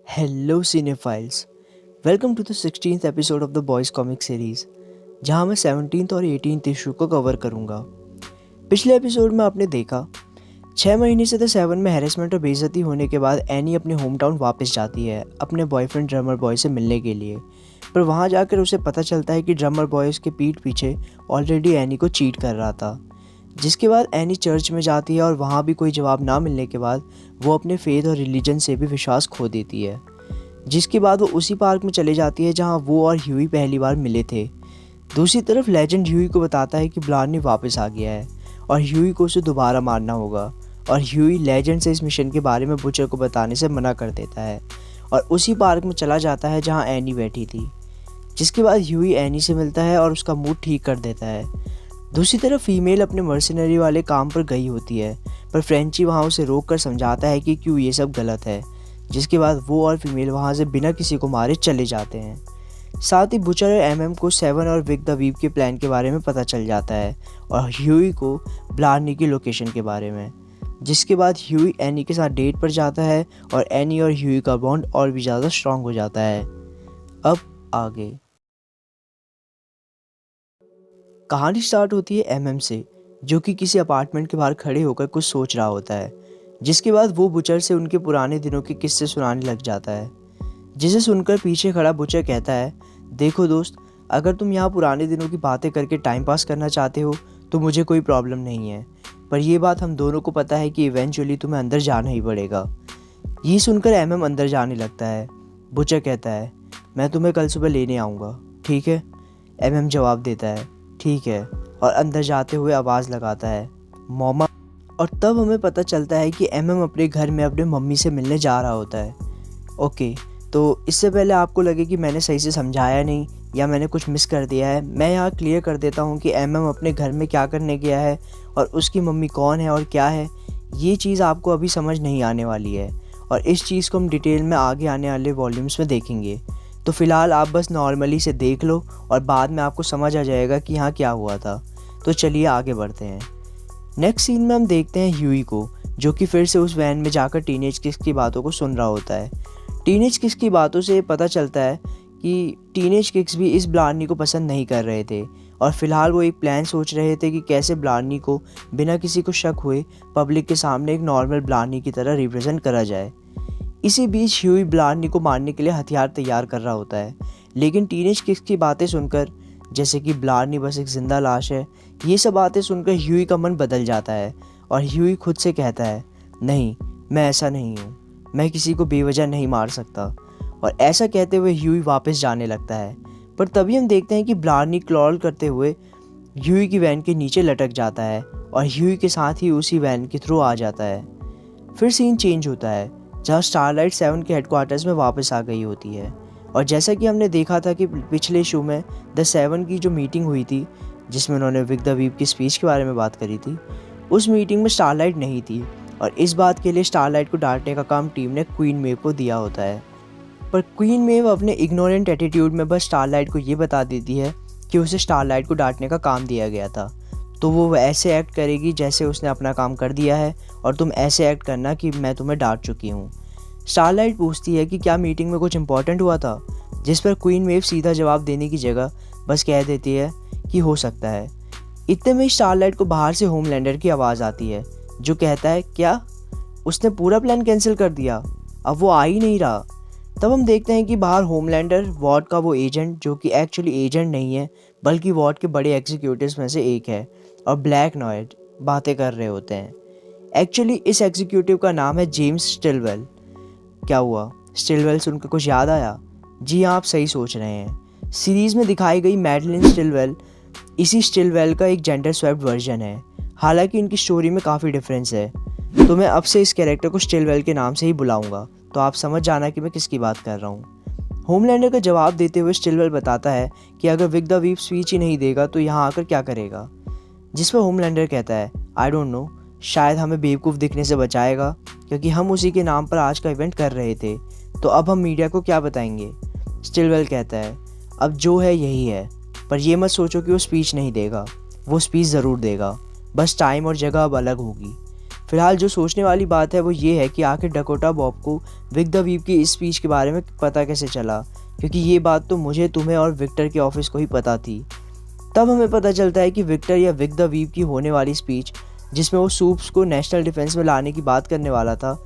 Hello cinephiles, welcome to the 16th episode of the boys comic series, जहां मैं 17th और 18th issue को cover करूंगा। पिछले एपिसोड में आपने देखा 6 महीने से द सेवन में हैरेसमेंट और बेइज्जती होने के बाद एनी अपने होम टाउन वापस जाती है अपने बॉयफ्रेंड ड्रमर बॉय से मिलने के लिए। पर वहां जाकर उसे पता चलता है कि ड्रमर बॉय उसके पीठ पीछे ऑलरेडी एनी को चीट कर रहा था। जिसके बाद एनी चर्च में जाती है और वहाँ भी कोई जवाब ना मिलने के बाद वो अपने फेथ और रिलीजन से भी विश्वास खो देती है। जिसके बाद वो उसी पार्क में चले जाती है जहाँ वो और ह्यूई पहली बार मिले थे। दूसरी तरफ लेजेंड ह्यूई को बताता है कि ब्लार्नी वापस आ गया है और ह्यूई को उसे दोबारा मारना होगा, और ह्यूई लेजेंड से इस मिशन के बारे में बुचर को बताने से मना कर देता है और उसी पार्क में चला जाता है जहाँ एनी बैठी थी। जिसके बाद ह्यूई एनी से मिलता है और उसका मूड ठीक कर देता है। दूसरी तरफ फीमेल अपने मर्सिनरी वाले काम पर गई होती है, पर फ्रेंची वहाँ उसे रोक कर समझाता है कि क्यों ये सब गलत है। जिसके बाद वो और फीमेल वहाँ से बिना किसी को मारे चले जाते हैं। साथ ही बुचर और एमएम को सेवन और विक द वीव के प्लान के बारे में पता चल जाता है और ह्यूई को ब्लार्नी की लोकेशन के बारे में। जिसके बाद ह्यूई एनी के साथ डेट पर जाता है और एनी और ह्यूई का बॉन्ड और भी ज़्यादा स्ट्रांग हो जाता है। अब आगे कहानी स्टार्ट होती है एमएम से, जो कि किसी अपार्टमेंट के बाहर खड़े होकर कुछ सोच रहा होता है। जिसके बाद वो बुचर से उनके पुराने दिनों के किस्से सुनाने लग जाता है। जिसे सुनकर पीछे खड़ा बुचर कहता है, देखो दोस्त, अगर तुम यहाँ पुराने दिनों की बातें करके टाइम पास करना चाहते हो तो मुझे कोई प्रॉब्लम नहीं है, पर यह बात हम दोनों को पता है कि इवेंचुअली तुम्हें अंदर जाना ही पड़ेगा। ये सुनकर एमएम अंदर जाने लगता है। बुचर कहता है, मैं तुम्हें कल सुबह लेने आऊँगा, ठीक है? एमएम जवाब देता है, ठीक है, और अंदर जाते हुए आवाज़ लगाता है, मॉमा। और तब हमें पता चलता है कि एमएम अपने घर में अपने मम्मी से मिलने जा रहा होता है। ओके, तो इससे पहले आपको लगे कि मैंने सही से समझाया नहीं या मैंने कुछ मिस कर दिया है, मैं यहाँ क्लियर कर देता हूँ कि एमएम अपने घर में क्या करने गया है और उसकी मम्मी कौन है और क्या है। ये चीज़ आपको अभी समझ नहीं आने वाली है और इस चीज़ को हम डिटेल में आगे आने वाले वॉल्यूम्स में देखेंगे। तो फ़िलहाल आप बस नॉर्मली से देख लो और बाद में आपको समझ आ जाएगा कि यहाँ क्या हुआ था। तो चलिए आगे बढ़ते हैं। नेक्स्ट सीन में हम देखते हैं ह्यूई को, जो कि फिर से उस वैन में जाकर टीनेज किस की बातों को सुन रहा होता है। टीनेज किस की बातों से पता चलता है कि टीनेज किक्स भी इस ब्लार्नी को पसंद नहीं कर रहे थे और फिलहाल वो एक प्लान सोच रहे थे कि कैसे ब्लार्नी को बिना किसी को शक हुए पब्लिक के सामने एक नॉर्मल ब्लार्नी की तरह रिप्रेजेंट करा जाए। इसी बीच ह्यूई ब्लार्नी को मारने के लिए हथियार तैयार कर रहा होता है, लेकिन टीनेज किक्स की बातें सुनकर, जैसे कि ब्लार्नी बस एक जिंदा लाश है, ये सब बातें सुनकर ह्यूई का मन बदल जाता है और ह्यूई खुद से कहता है, नहीं, मैं ऐसा नहीं हूँ, मैं किसी को बेवजह नहीं मार सकता। और ऐसा कहते हुए ह्यूई वापस जाने लगता है। पर तभी हम देखते हैं कि ब्लार्नी क्लॉल करते हुए ह्यूई की वैन के नीचे लटक जाता है और ह्यूई के साथ ही उसी वैन के थ्रू आ जाता है। फिर सीन चेंज होता है जहाँ स्टारलाइट 7 के हेडक्वार्टर्स में वापस आ गई होती है। और जैसा कि हमने देखा था कि पिछले शो में द 7 की जो मीटिंग हुई थी, जिसमें उन्होंने विक द वीव की स्पीच के बारे में बात करी थी, उस मीटिंग में स्टारलाइट नहीं थी और इस बात के लिए स्टारलाइट को डांटने का काम टीम ने क्वीन मेव को दिया होता है। पर क्वीन मेव अपने इग्नोरेंट एटीट्यूड में बस स्टारलाइट को ये बता देती है कि उसे स्टारलाइट को डांटने का काम दिया गया था, तो वो ऐसे एक्ट करेगी जैसे उसने अपना काम कर दिया है और तुम ऐसे एक्ट करना कि मैं तुम्हें डांट चुकी हूँ। स्टारलाइट पूछती है कि क्या मीटिंग में कुछ इंपॉर्टेंट हुआ था, जिस पर क्वीन मेव सीधा जवाब देने की जगह बस कह देती है कि हो सकता है। इतने में स्टारलाइट को बाहर से होमलैंडर की आवाज़ आती है, जो कहता है, क्या उसने पूरा प्लान कैंसिल कर दिया, अब वो आ ही नहीं रहा। तब हम देखते हैं कि बाहर होमलैंडर, वॉर्ड का वो एजेंट, जो कि एक्चुअली एजेंट नहीं है बल्कि वॉर्ड के बड़े एग्जीक्यूटिव्स में से एक है, और ब्लैक नॉइड बातें कर रहे होते हैं। एक्चुअली इस एग्जीक्यूटिव का नाम है जेम्स स्टिलवेल। क्या हुआ, स्टिलवेल सुनकर कुछ याद आया? जी हाँ, आप सही सोच रहे हैं। सीरीज़ में दिखाई गई मैडलिन स्टिलवेल इसी स्टिलवेल का एक जेंडर स्वैप्ड वर्जन है। हालांकि इनकी स्टोरी में काफ़ी डिफरेंस है, तो मैं अब से इस कैरेक्टर को स्टिलवेल के नाम से ही बुलाऊंगा, तो आप समझ जाना कि मैं किसकी बात कर रहा हूँ। होमलैंडर का जवाब देते हुए स्टिलवेल बताता है कि अगर विक द वीव स्पीच ही नहीं देगा तो यहाँ आकर क्या करेगा। जिस पर होमलैंडर कहता है, आई डोंट नो, शायद हमें बेवकूफ़ दिखने से बचाएगा, क्योंकि हम उसी के नाम पर आज का इवेंट कर रहे थे, तो अब हम मीडिया को क्या बताएंगे। स्टिलवेल कहता है, अब जो है यही है, पर यह मत सोचो कि वो स्पीच नहीं देगा, वो स्पीच ज़रूर देगा, बस टाइम और जगह अब अलग होगी। फिलहाल जो सोचने वाली बात है वो ये है कि आखिर डकोटा बॉब को विक द वीप की इस स्पीच के बारे में पता कैसे चला, क्योंकि ये बात तो मुझे, तुम्हें और विक्टर के ऑफिस को ही पता थी। तब हमें पता चलता है कि विक्टर या विक द वीप की होने वाली स्पीच, जिसमें वो सूप्स को नेशनल डिफेंस में लाने की बात करने वाला था,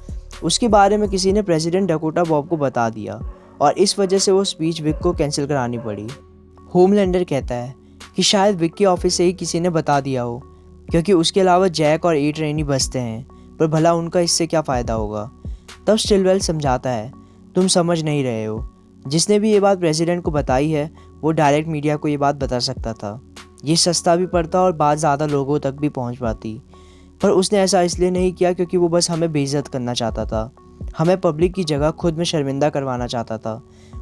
उसके बारे में किसी ने प्रेसिडेंट डकोटा बॉब को बता दिया और इस वजह से वो स्पीच विक को कैंसिल करानी पड़ी। होमलैंडर कहता है कि शायद विक के ऑफिस से ही किसी ने बता दिया हो, क्योंकि उसके अलावा जैक और 8 ट्रेनी बचते हैं, पर भला उनका इससे क्या फ़ायदा होगा। तब स्टिलवेल समझाता है, तुम समझ नहीं रहे हो, जिसने भी ये बात प्रेसिडेंट को बताई है वो डायरेक्ट मीडिया को ये बात बता सकता था। ये सस्ता भी पड़ता और बात ज़्यादा लोगों तक भी पहुंच पाती, पर उसने ऐसा इसलिए नहीं किया क्योंकि वो बस हमें बेइज्जत करना चाहता था, हमें पब्लिक की जगह खुद में शर्मिंदा करवाना चाहता था,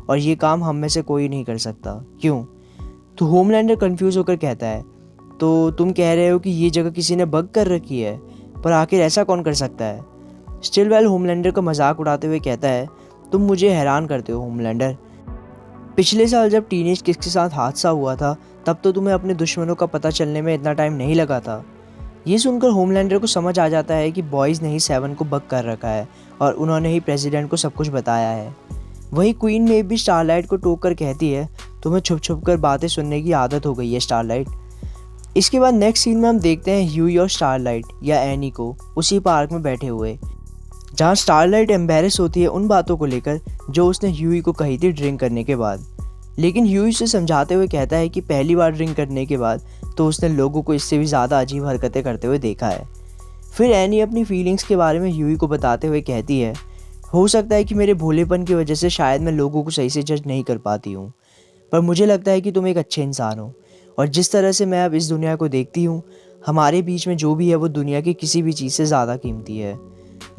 और ये काम हम में से कोई नहीं कर सकता। क्यों? तो होमलैंडर कंफ्यूज होकर कहता है, तो तुम कह रहे हो कि ये जगह किसी ने बग कर रखी है, पर आखिर ऐसा कौन कर सकता है? स्टिलवेल होमलैंडर का मजाक उड़ाते हुए कहता है, तुम मुझे हैरान करते हो होमलैंडर। पिछले साल जब टीनेज किड्स के साथ हादसा हुआ था तब तो तुम्हें अपने दुश्मनों का पता चलने में इतना टाइम नहीं लगा था। ये सुनकर होमलैंडर को समझ आ जाता है कि बॉयज़ ने ही 7 को बग कर रखा है और उन्होंने ही प्रेसिडेंट को सब कुछ बताया है। वहीं क्वीन में भी स्टारलाइट को टोक कर कहती है, तुम्हें छुप छुप कर बातें सुनने की आदत हो गई है स्टारलाइट। इसके बाद नेक्स्ट सीन में हम देखते हैं ह्यूई और स्टारलाइट या एनी को उसी पार्क में बैठे हुए, जहाँ स्टारलाइट एम्बेरस होती है उन बातों को लेकर जो उसने ह्यूई को कही थी ड्रिंक करने के बाद। लेकिन ह्यूई उसे समझाते हुए कहता है कि पहली बार ड्रिंक करने के बाद तो उसने लोगों को इससे भी ज़्यादा अजीब हरकतें करते हुए देखा है। फिर एनी अपनी फीलिंग्स के बारे में ह्यूई को बताते हुए कहती है, हो सकता है कि मेरे भोलेपन की वजह से शायद मैं लोगों को सही से जज नहीं कर पाती हूँ, पर मुझे लगता है कि तुम एक अच्छे इंसान हो, और जिस तरह से मैं अब इस दुनिया को देखती हूँ, हमारे बीच में जो भी है वो दुनिया की किसी भी चीज़ से ज़्यादा कीमती है।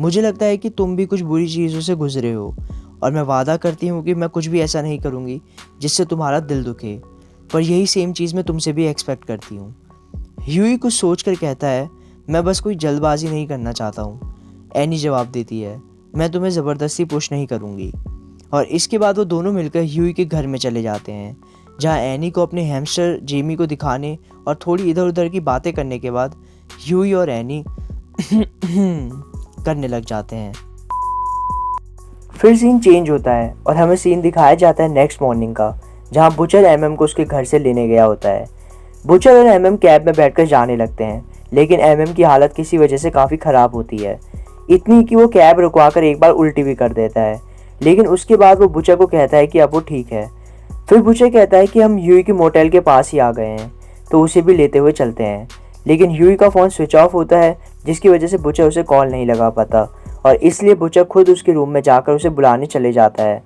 मुझे लगता है कि तुम भी कुछ बुरी चीज़ों से गुजरे हो, और मैं वादा करती हूँ कि मैं कुछ भी ऐसा नहीं करूँगी जिससे तुम्हारा दिल दुखे, पर यही सेम चीज़ मैं तुमसे भी एक्सपेक्ट करती हूँ। ह्यूई कुछ सोच कर कहता है, मैं बस कोई जल्दबाजी नहीं करना चाहता हूँ। एनी जवाब देती है, मैं तुम्हें ज़बरदस्ती पुश नहीं करूँगी। और इसके बाद वो दोनों मिलकर ह्यूई के घर में चले जाते हैं, जहाँ एनी को अपने हैमस्टर जेमी को दिखाने और थोड़ी इधर उधर की बातें करने के बाद ह्यूई और एनी करने लग जाते हैं। फिर सीन चेंज होता है और हमें सीन दिखाया जाता है नेक्स्ट मॉर्निंग का, जहाँ बुचर एमएम को उसके घर से लेने गया होता है। बुचर और एमएम कैब में बैठकर जाने लगते हैं, लेकिन एमएम की हालत किसी वजह से काफ़ी ख़राब होती है, इतनी कि वो कैब रुकवाकर एक बार उल्टी भी कर देता है। लेकिन उसके बाद वो बुचर को कहता है कि अब वो ठीक है। फिर बुचर कहता है कि हम ह्यूई के मोटेल के पास ही आ गए हैं, तो उसे भी लेते हुए चलते हैं। लेकिन ह्यूई का फ़ोन स्विच ऑफ होता है, जिसकी वजह से बुचर उसे कॉल नहीं लगा पाता, और इसलिए बुचर खुद उसके रूम में जाकर उसे बुलाने चले जाता है।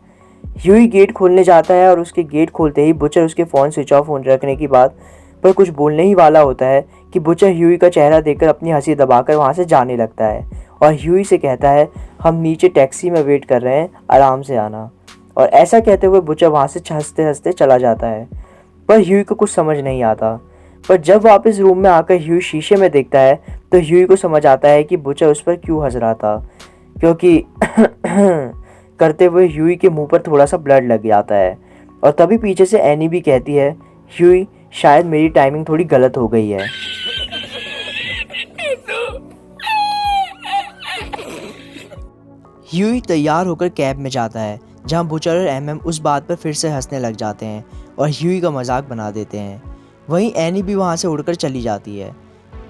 ह्यूई गेट खोलने जाता है और उसके गेट खोलते ही बुचर उसके फ़ोन स्विच ऑफ होने रखने की बात पर कुछ बोलने ही वाला होता है कि बुचर ह्यूई का चेहरा देखकर अपनी हंसी दबाकर वहाँ से जाने लगता है और ह्यूई से कहता है, हम नीचे टैक्सी में वेट कर रहे हैं, आराम से आना। और ऐसा कहते हुए बुचर वहाँ से हंसते हंसते चला जाता है, पर ह्यूई को कुछ समझ नहीं आता। पर जब वापस रूम में आकर ह्यूई शीशे में देखता है तो ह्यूई को समझ आता है कि बुचर उस पर क्यों हंस रहा था, क्योंकि करते हुए ह्यूई के मुंह पर थोड़ा सा ब्लड लग जाता है। और तभी पीछे से एनी भी कहती है, ह्यूई शायद मेरी टाइमिंग थोड़ी गलत हो गई है। ह्यूई तैयार होकर कैब में जाता है, जहां बुचर और एमएम उस बात पर फिर से हंसने लग जाते हैं और ह्यूई का मजाक बना देते हैं। वहीं एनी भी वहां से उड़कर चली जाती है।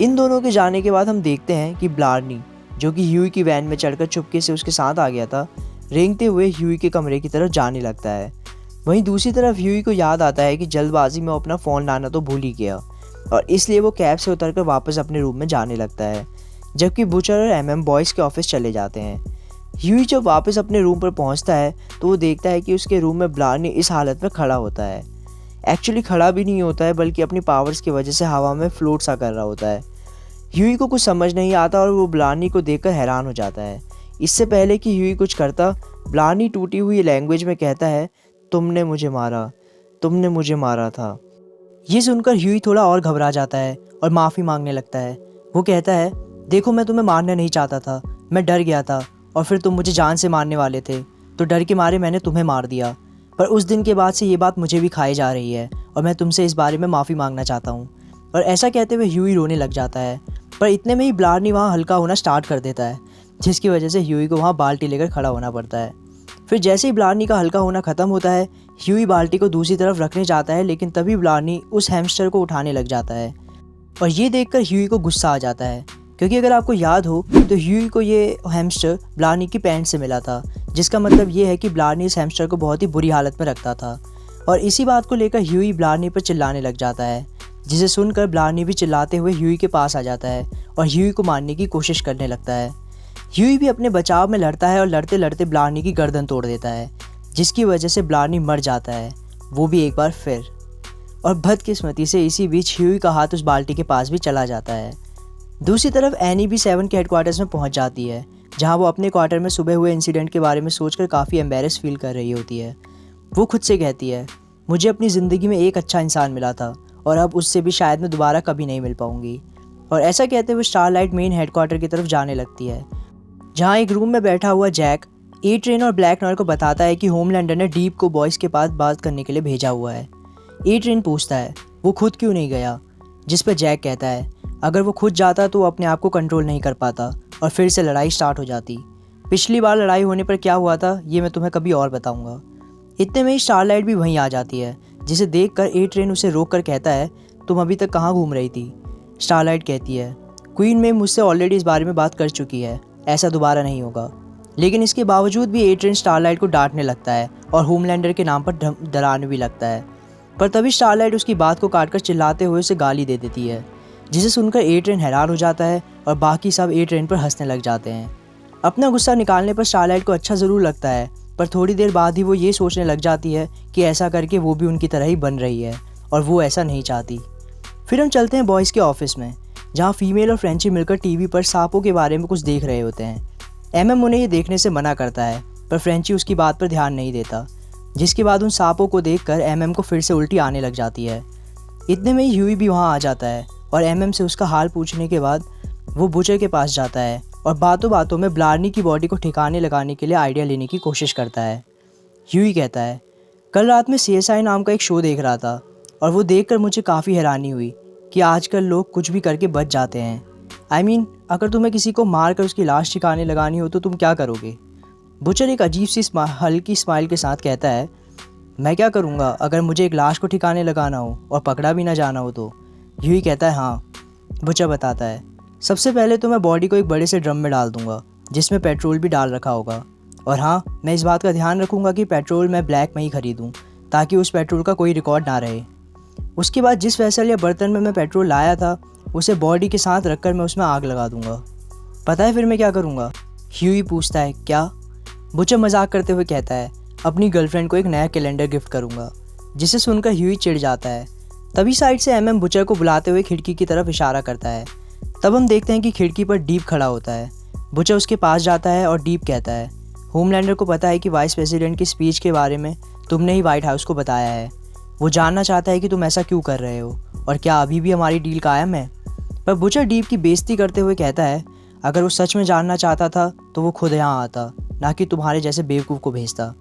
इन दोनों के जाने के बाद हम देखते हैं कि ब्लार्नी, जो कि ह्यूई की वैन में चढ़कर चुपके से उसके साथ आ गया था, रेंगते हुए ह्यूई के कमरे की तरफ जाने लगता है। वहीं दूसरी तरफ ह्यूई को याद आता है कि जल्दबाजी में अपना फ़ोन लाना तो भूल ही गया, और इसलिए वो कैब से उतरकर वापस अपने रूम में जाने लगता है, जबकि बुचर और एमएम बॉयज़ के ऑफिस चले जाते हैं। ह्यूई जब वापस अपने रूम पर पहुंचता है तो वो देखता है कि उसके रूम में ब्लार्नी इस हालत में खड़ा होता है। एक्चुअली खड़ा भी नहीं होता है, बल्कि अपनी पावर्स की वजह से हवा में फ्लोट सा कर रहा होता है। ह्यूई को कुछ समझ नहीं आता और वो ब्लार्नी को देखकर हैरान हो जाता है। इससे पहले कि ह्यूई कुछ करता, ब्लार्नी टूटी हुई लैंग्वेज में कहता है, तुमने मुझे मारा था। ये सुनकर ह्यूई थोड़ा और घबरा जाता है और माफ़ी मांगने लगता है। वो कहता है, देखो मैं तुम्हें मारना नहीं चाहता था, मैं डर गया था और फिर तुम मुझे जान से मारने वाले थे, तो डर के मारे मैंने तुम्हें मार दिया। पर उस दिन के बाद से ये बात मुझे भी खाई जा रही है और मैं तुमसे इस बारे में माफ़ी मांगना चाहता हूँ। और ऐसा कहते हुए ह्यूई रोने लग जाता है। पर इतने में ही ब्लार्नी वहाँ हल्का होना स्टार्ट कर देता है, जिसकी वजह से ह्यूई को वहाँ बाल्टी लेकर खड़ा होना पड़ता है। फिर जैसे ही ब्लार्नी का हल्का होना ख़त्म होता है, ह्यूई बाल्टी को दूसरी तरफ रखने जाता है, लेकिन तभी ब्लार्नी उस हैमस्टर को उठाने लग जाता है। और ये देखकर ह्यूई को गुस्सा आ जाता है, क्योंकि अगर आपको याद हो तो ह्यूई को ये हैमस्टर ब्लार्नी की पैंट से मिला था, जिसका मतलब ये है कि ब्लार्नी इस हैमस्टर को बहुत ही बुरी हालत में रखता था। और इसी बात को लेकर ह्यूई ब्लार्नी पर चिल्लाने लग जाता है, जिसे सुनकर ब्लार्नी भी चिल्लाते हुए ह्यूई के पास आ जाता है और ह्यूई को मारने की कोशिश करने लगता है। ह्यूई भी अपने बचाव में लड़ता है और लड़ते लड़ते ब्लार्नी की गर्दन तोड़ देता है, जिसकी वजह से ब्लार्नी मर जाता है, वो भी एक बार फिर। और बदकिस्मती से इसी बीच ह्यूई का हाथ उस बाल्टी के पास भी चला जाता है। दूसरी तरफ एनी भी 7 के हेडक्वार्टर्स में पहुंच जाती है, जहां वो अपने क्वार्टर में सुबह हुए इंसिडेंट के बारे में सोचकर काफ़ी एम्बेरस फील कर रही होती है। वो खुद से कहती है, मुझे अपनी ज़िंदगी में एक अच्छा इंसान मिला था और अब उससे भी शायद मैं दोबारा कभी नहीं मिल पाऊंगी। और ऐसा कहते हुए स्टारलाइट मेन हेडक्वार्टर की तरफ जाने लगती है, जहाँ एक रूम में बैठा हुआ जैक ए ट्रेन और ब्लैक नॉयर को बताता है कि होमलैंडर ने डीप को बॉयज़ के पास बात करने के लिए भेजा हुआ है। ए ट्रेन पूछता है वो खुद क्यों नहीं गया, जिस पर जैक कहता है अगर वो खुद जाता तो वो अपने आप को कंट्रोल नहीं कर पाता और फिर से लड़ाई स्टार्ट हो जाती। पिछली बार लड़ाई होने पर क्या हुआ था ये मैं तुम्हें कभी और बताऊंगा। इतने में ही स्टारलाइट भी वहीं आ जाती है, जिसे देखकर ए ट्रेन उसे रोक कर कहता है तुम अभी तक कहाँ घूम रही थी। स्टारलाइट कहती है क्वीन में मुझसे ऑलरेडी इस बारे में बात कर चुकी है, ऐसा दोबारा नहीं होगा। लेकिन इसके बावजूद भी ए ट्रेन स्टारलाइट को डांटने लगता है और होमलैंडर के नाम पर डराने भी लगता है। पर तभी स्टारलाइट उसकी बात को काटकर चिल्लाते हुए उसे गाली दे देती है, जिसे सुनकर ए ट्रेन हैरान हो जाता है और बाकी सब ए ट्रेन पर हंसने लग जाते हैं। अपना गुस्सा निकालने पर स्टारलाइट को अच्छा ज़रूर लगता है, पर थोड़ी देर बाद ही वो ये सोचने लग जाती है कि ऐसा करके वो भी उनकी तरह ही बन रही है और वो ऐसा नहीं चाहती। फिर हम चलते हैं बॉयज़ के ऑफिस में, जहाँ फीमेल और फ्रेंची मिलकर टीवी पर सांपों के बारे में कुछ देख रहे होते हैं। एमएम उन्हें ये देखने से मना करता है, पर फ्रेंची उसकी बात पर ध्यान नहीं देता, जिसके बाद उन सांपों को देखकर एमएम को फिर से उल्टी आने लग जाती है। इतने में ही ह्यूई भी वहाँ आ जाता है और एमएम से उसका हाल पूछने के बाद वो बुचर के पास जाता है और बातों बातों में ब्लार्नी की बॉडी को ठिकाने लगाने के लिए आइडिया लेने की कोशिश करता है। ह्यूई कहता है कल रात में CSI नाम का एक शो देख रहा था और वो देखकर मुझे काफ़ी हैरानी हुई कि आजकल लोग कुछ भी करके बच जाते हैं। I mean, अगर तुम्हें किसी को मार कर उसकी लाश ठिकाने लगानी हो तो तुम क्या करोगे। बुचर एक अजीब सी हल्की स्माइल के साथ कहता है मैं क्या करूँगा अगर मुझे एक लाश को ठिकाने लगाना हो और पकड़ा भी ना जाना हो तो। ह्यूई कहता है हाँ। बुचर बताता है सबसे पहले तो मैं बॉडी को एक बड़े से ड्रम में डाल दूंगा, जिसमें पेट्रोल भी डाल रखा होगा। और हाँ, मैं इस बात का ध्यान रखूँगा कि पेट्रोल मैं ब्लैक में ही ख़रीदूँ, ताकि उस पेट्रोल का कोई रिकॉर्ड ना रहे। उसके बाद जिस वेसल या बर्तन में मैं पेट्रोल लाया था उसे बॉडी के साथ रखकर मैं उसमें आग लगा दूंगा। पता है फिर मैं क्या करूँगा। ह्यूई पूछता है क्या। बुचर मजाक करते हुए कहता है अपनी गर्लफ्रेंड को एक नया कैलेंडर गिफ्ट करूँगा, जिसे सुनकर ह्यूई चिढ़ जाता है। तभी साइड से एमएम बुचर को बुलाते हुए खिड़की की तरफ इशारा करता है। तब हम देखते हैं कि खिड़की पर डीप खड़ा होता है। बुचर उसके पास जाता है और डीप कहता है होमलैंडर को पता है कि वाइस प्रेसिडेंट की स्पीच के बारे में तुमने ही व्हाइट हाउस को बताया है। वो जानना चाहता है कि तुम ऐसा क्यों कर रहे हो और क्या अभी भी हमारी डील कायम है। पर बुचर डीप की बेइज्जती करते हुए कहता है अगर वो सच में जानना चाहता था तो वो खुद यहाँ आता, ना कि तुम्हारे जैसे बेवकूफ़ को भेजता।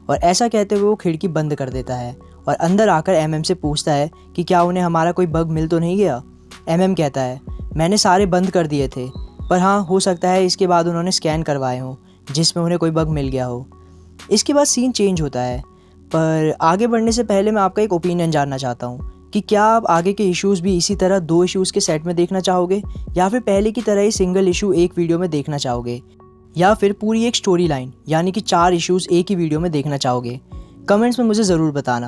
और ऐसा कहते हुए वो खिड़की बंद कर देता है और अंदर आकर एमएम से पूछता है कि क्या उन्हें हमारा कोई बग मिल तो नहीं गया। एमएम कहता है मैंने सारे बंद कर दिए थे, पर हाँ हो सकता है इसके बाद उन्होंने स्कैन करवाए हों जिसमें उन्हें कोई बग मिल गया हो। इसके बाद सीन चेंज होता है, पर आगे बढ़ने से पहले मैं आपका एक ओपिनियन जानना चाहता हूँ कि क्या आप आगे के इश्यूज़ भी इसी तरह 2 इश्यूज़ के सेट में देखना चाहोगे, या फिर पहले की तरह ही सिंगल इशू एक वीडियो में देखना चाहोगे, या फिर पूरी एक स्टोरी लाइन यानी कि 4 इश्यूज़ एक ही वीडियो में देखना चाहोगे। कमेंट्स में मुझे ज़रूर बताना।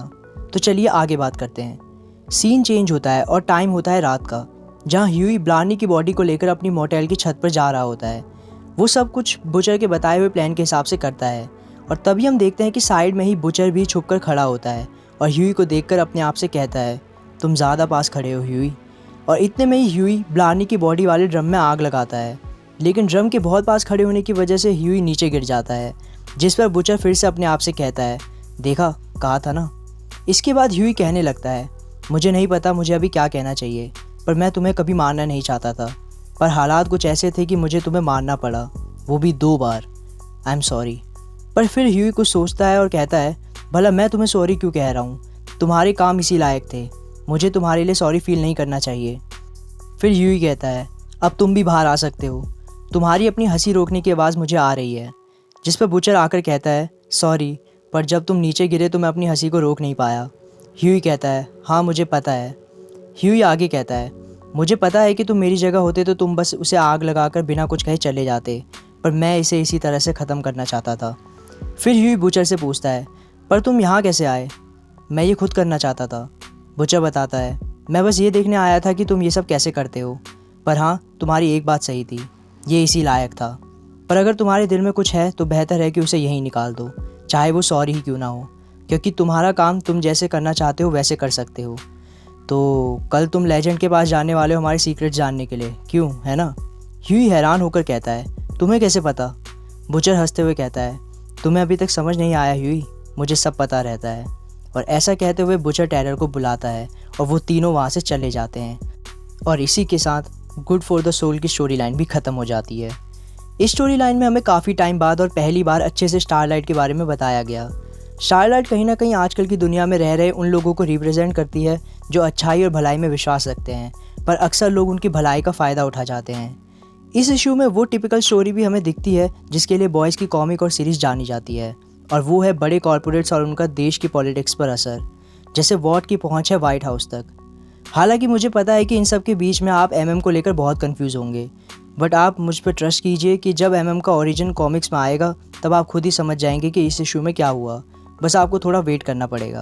तो चलिए आगे बात करते हैं। सीन चेंज होता है और टाइम होता है रात का, जहाँ ह्यूई ब्लार्नी की बॉडी को लेकर अपनी मोटेल की छत पर जा रहा होता है। वो सब कुछ बुचर के बताए हुए प्लान के हिसाब से करता है और तभी हम देखते हैं कि साइड में ही बुचर भी छुपकर खड़ा होता है और ह्यूई को देखकर अपने आप से कहता है तुम ज़्यादा पास खड़े हो ह्यूई। और इतने में ही ह्यूई ब्लार्नी की बॉडी वाले ड्रम में आग लगाता है, लेकिन ड्रम के बहुत पास खड़े होने की वजह से ह्यूई नीचे गिर जाता है, जिस पर बुचर फिर से अपने आप से कहता है देखा, कहा था ना। इसके बाद ह्यूई कहने लगता है मुझे नहीं पता मुझे अभी क्या कहना चाहिए, पर मैं तुम्हें कभी मारना नहीं चाहता था, पर हालात कुछ ऐसे थे कि मुझे तुम्हें मारना पड़ा, वो भी 2 बार। I am sorry. पर फिर ह्यूई कुछ सोचता है और कहता है भला मैं तुम्हें सॉरी क्यों कह रहा हूँ, तुम्हारे काम इसी लायक थे, मुझे तुम्हारे लिए सॉरी फील नहीं करना चाहिए। फिर ह्यूई कहता है अब तुम भी बाहर आ सकते हो। तुम्हारी अपनी हंसी रोकने की आवाज़ मुझे आ रही है। जिस पर बुचर आकर कहता है, सॉरी, पर जब तुम नीचे गिरे तो मैं अपनी हंसी को रोक नहीं पाया। ह्यूई कहता है, हाँ मुझे पता है। ह्यूई आगे कहता है, मुझे पता है कि तुम मेरी जगह होते तो तुम बस उसे आग लगाकर बिना कुछ कहे चले जाते, पर मैं इसे इसी तरह से ख़त्म करना चाहता था। फिर ह्यूई बुचर से पूछता है, पर तुम यहाँ कैसे आए? मैं ये खुद करना चाहता था। बुचर बताता है, मैं बस ये देखने आया था कि तुम ये सब कैसे करते हो। पर हाँ, तुम्हारी एक बात सही थी, ये इसी लायक था। पर अगर तुम्हारे दिल में कुछ है तो बेहतर है कि उसे यहीं निकाल दो, चाहे वो सॉरी ही क्यों ना हो, क्योंकि तुम्हारा काम तुम जैसे करना चाहते हो वैसे कर सकते हो। तो कल तुम लेजेंड के पास जाने वाले हो हमारे सीक्रेट जानने के लिए, क्यों, है ना? ह्यूई हैरान होकर कहता है, तुम्हें कैसे पता? बुचर हंसते हुए कहता है, तुम्हें अभी तक समझ नहीं आया ह्यूई, मुझे सब पता रहता है। और ऐसा कहते हुए बुचर टेरर को बुलाता है और वो तीनों वहाँ से चले जाते हैं। और इसी के साथ गुड फॉर द सोल की स्टोरी लाइन भी ख़त्म हो जाती है। इस स्टोरी लाइन में हमें काफ़ी टाइम बाद और पहली बार अच्छे से स्टारलाइट के बारे में बताया गया। स्टारलाइट कहीं ना कहीं आजकल की दुनिया में रह रहे उन लोगों को रिप्रेजेंट करती है जो अच्छाई और भलाई में विश्वास रखते हैं, पर अक्सर लोग उनकी भलाई का फ़ायदा उठा जाते हैं। इस इशू में वो टिपिकल स्टोरी भी हमें दिखती है जिसके लिए बॉयज़ की कॉमिक और सीरीज़ जानी जाती है, और वो है बड़े कॉरपोरेट्स और उनका देश की पॉलिटिक्स पर असर, जैसे वॉट की पहुंच है वाइट हाउस तक। हालांकि मुझे पता है कि इन सब के बीच में आप एमएम को लेकर बहुत कंफ्यूज होंगे, बट आप मुझ पर ट्रस्ट कीजिए कि जब एमएम का ओरिजिन कॉमिक्स में आएगा तब आप खुद ही समझ जाएंगे कि इस इशू में क्या हुआ। बस आपको थोड़ा वेट करना पड़ेगा।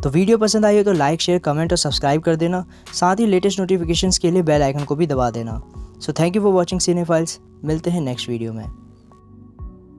तो वीडियो पसंद आई हो तो लाइक, शेयर, कमेंट और सब्सक्राइब कर देना। साथ ही लेटेस्ट नोटिफिकेशंस के लिए बेल आइकन को भी दबा देना। So thank you for watching cinephiles. मिलते हैं नेक्स्ट वीडियो में।